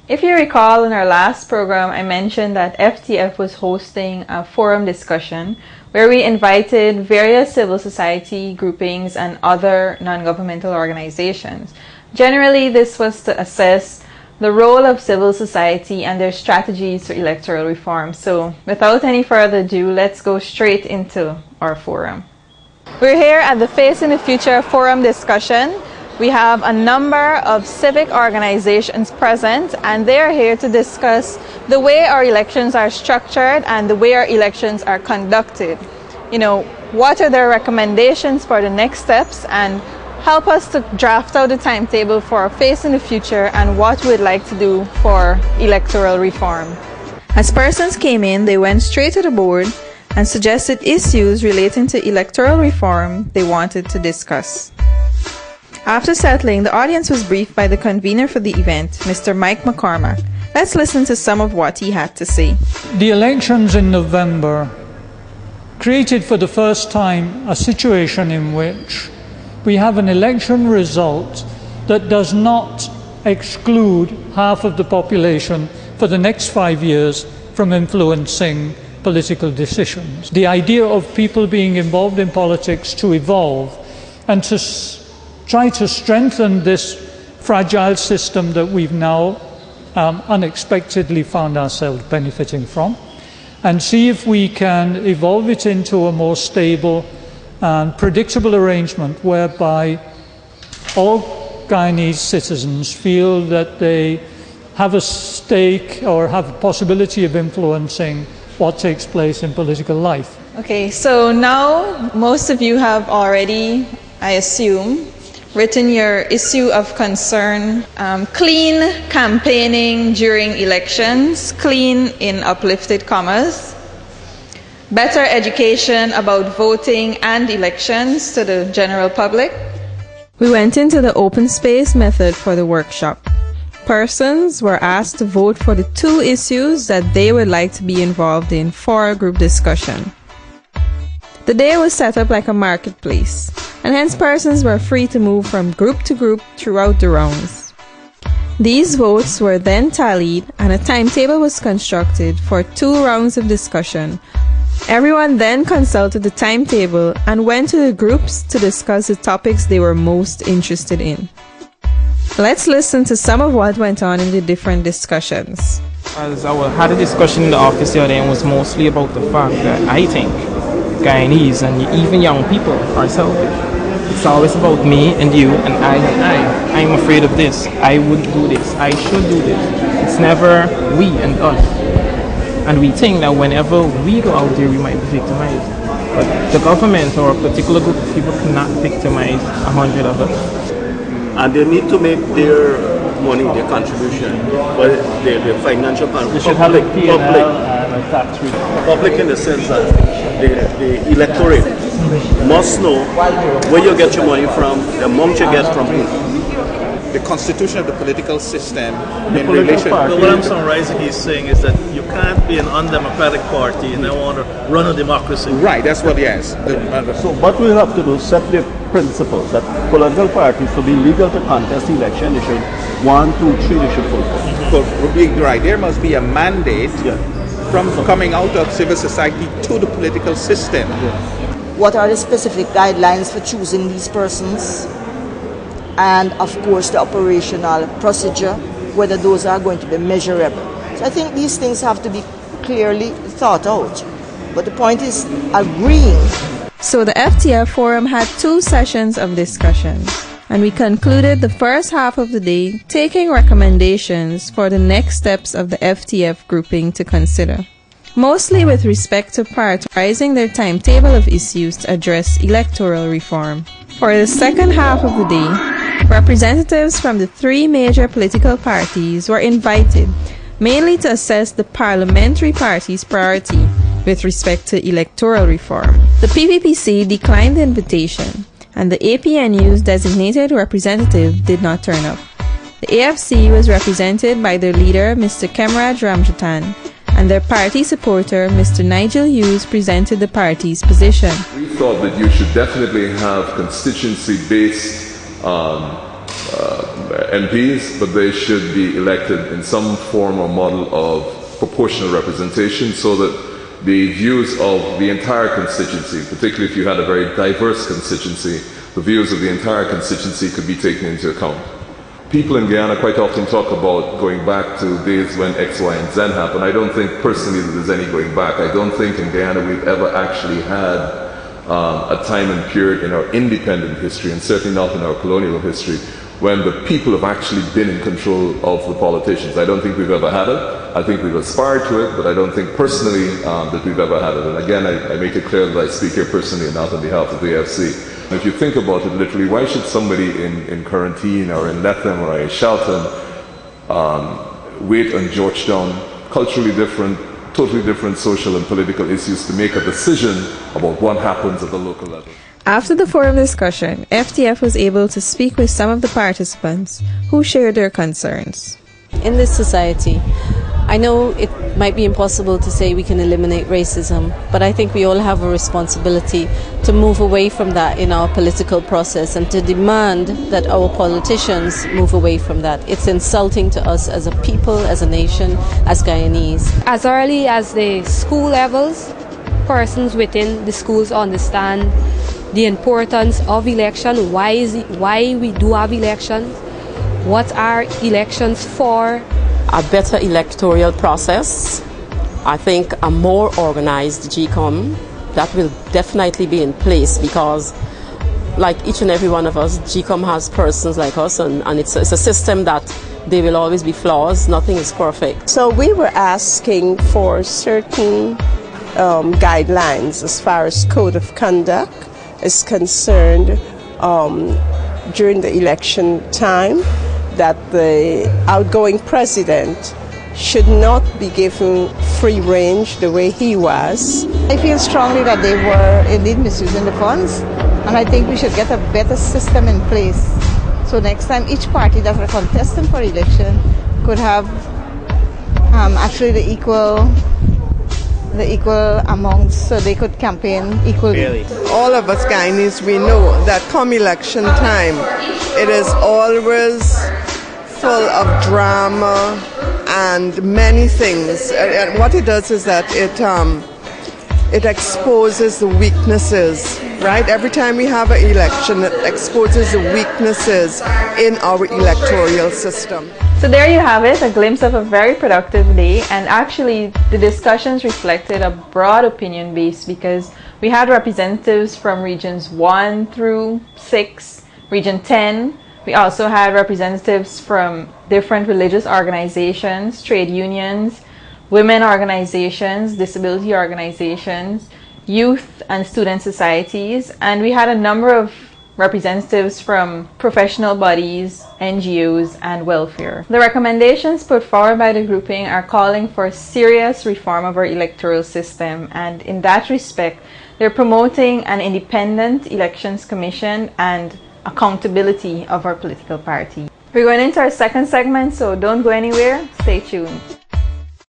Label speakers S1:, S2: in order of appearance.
S1: If you recall, in our last program, I mentioned that FTF was hosting a forum discussion where we invited various civil society groupings and other non-governmental organizations. Generally, this was to assess the role of civil society and their strategies for electoral reform. So, without any further ado, let's go straight into our forum. We're here at the Facing the Future forum discussion. We have a number of civic organizations present, and they are here to discuss the way our elections are structured and the way our elections are conducted. You know, what are their recommendations for the next steps, and help us to draft out the timetable for Facing the Future and what we'd like to do for electoral reform. As persons came in, they went straight to the board and suggested issues relating to electoral reform they wanted to discuss. After settling, the audience was briefed by the convener for the event, Mr. Mike McCormack. Let's listen to some of what he had to say.
S2: The elections in November created for the first time a situation in which we have an election result that does not exclude half of the population for the next 5 years from influencing political decisions. The idea of people being involved in politics to evolve and to try to strengthen this fragile system that we've now unexpectedly found ourselves benefiting from, and see if we can evolve it into a more stable and predictable arrangement whereby all Guyanese citizens feel that they have a stake or have a possibility of influencing what takes place in political life. Okay, so now most of you have already, I assume, written your issue of concern. Clean campaigning during elections, clean in uplifted commas. Better education about voting and elections to the general public. We went into the open space method for the workshop. Persons were asked to vote for the 2 issues that they would like to be involved in for a group discussion. The day was set up like a marketplace, and hence persons were free to move from group to group throughout the rounds. These votes were then tallied and a timetable was constructed for 2 rounds of discussion. Everyone then consulted the timetable and went to the groups to discuss the topics they were most interested in. Let's listen to some of what went on in the different discussions.
S3: As I had a discussion in the office the other day, and was mostly about the fact that I think Guyanese and even young people are selfish. It's always about me and you and I and I. I'm afraid of this. I would do this. I should do this. It's never we and us. And we think that whenever we go out there, we might be victimized. But the government or a particular group of people cannot victimize 100 of us.
S4: And they need to make their money, their contribution, but their financial contribution public in the sense that the electorate must know where you get your money from, the amount you get from who.
S5: The constitution of the political system in relation.
S6: But what I'm summarizing he's saying is that you can't be an undemocratic party and then want to run a democracy.
S5: Right, that's what he has.
S7: So what we have to do is set the principle that political parties, to be legal to contest the election, they should 1, 2, 3, they should fulfill.
S5: Right, there must be a mandate from coming out of civil society to the political system.
S8: What are the specific guidelines for choosing these persons? And of course the operational procedure, whether those are going to be measurable. So I think these things have to be clearly thought out. But the point is agreeing.
S1: So the FTF forum had 2 sessions of discussions, and we concluded the first half of the day taking recommendations for the next steps of the FTF grouping to consider, mostly with respect to prioritizing their timetable of issues to address electoral reform. For the second half of the day, representatives from the 3 major political parties were invited, mainly to assess the parliamentary party's priority with respect to electoral reform. The PPPC declined the invitation, and the APNU's designated representative did not turn up. The AFC was represented by their leader, Mr. Kemraj Ramjatan, and their party supporter, Mr. Nigel Hughes, presented the party's position.
S9: We thought that you should definitely have constituency-based MPs, but they should be elected in some form or model of proportional representation so that the views of the entire constituency, particularly if you had a very diverse constituency, the views of the entire constituency could be taken into account. People in Guyana quite often talk about going back to days when X, Y, and Z happened. I don't think personally that there's any going back. I don't think in Guyana we've ever actually had a time and period in our independent history, and certainly not in our colonial history, when the people have actually been in control of the politicians. I don't think we've ever had it. I think we've aspired to it, but I don't think personally that we've ever had it. And again, I make it clear that I speak here personally and not on behalf of the AFC. And if you think about it literally, why should somebody in Quarantine or in Lethem or in Shelton wait on Georgetown, culturally different, totally different social and political issues, to make a decision about what happens at the local level?
S1: After the forum discussion, FTF was able to speak with some of the participants who shared their concerns.
S10: In this society, I know it might be impossible to say we can eliminate racism, but I think we all have a responsibility to move away from that in our political process and to demand that our politicians move away from that. It's insulting to us as a people, as a nation, as Guyanese.
S11: As early as the school levels, persons within the schools understand the importance of election, why we do have elections, what are elections for.
S12: A better electoral process. I think a more organized GCOM that will definitely be in place, because like each and every one of us, GCOM has persons like us, and it's a system that there will always be flaws. Nothing is perfect.
S13: So we were asking for certain guidelines as far as code of conduct is concerned during the election time, that the outgoing president should not be given free range the way he was.
S8: I feel strongly that they were indeed misusing the funds, and I think we should get a better system in place. So next time each party that were contesting for election could have actually the equal amounts, so they could campaign equally.
S14: Really? All of us Guyanese, we know that come election time, it is always full of drama and many things. And what it does is that it exposes the weaknesses, right? Every time we have an election, it exposes the weaknesses in our electoral system.
S1: So there you have it, a glimpse of a very productive day, and actually the discussions reflected a broad opinion base, because we had representatives from regions 1 through 6, region 10. We also had representatives from different religious organizations, trade unions, women organizations, disability organizations, youth and student societies, and we had a number of representatives from professional bodies, NGOs, and welfare. The recommendations put forward by the grouping are calling for serious reform of our electoral system, and in that respect, they're promoting an independent elections commission and accountability of our political party. We're going into our second segment, so don't go anywhere. Stay tuned.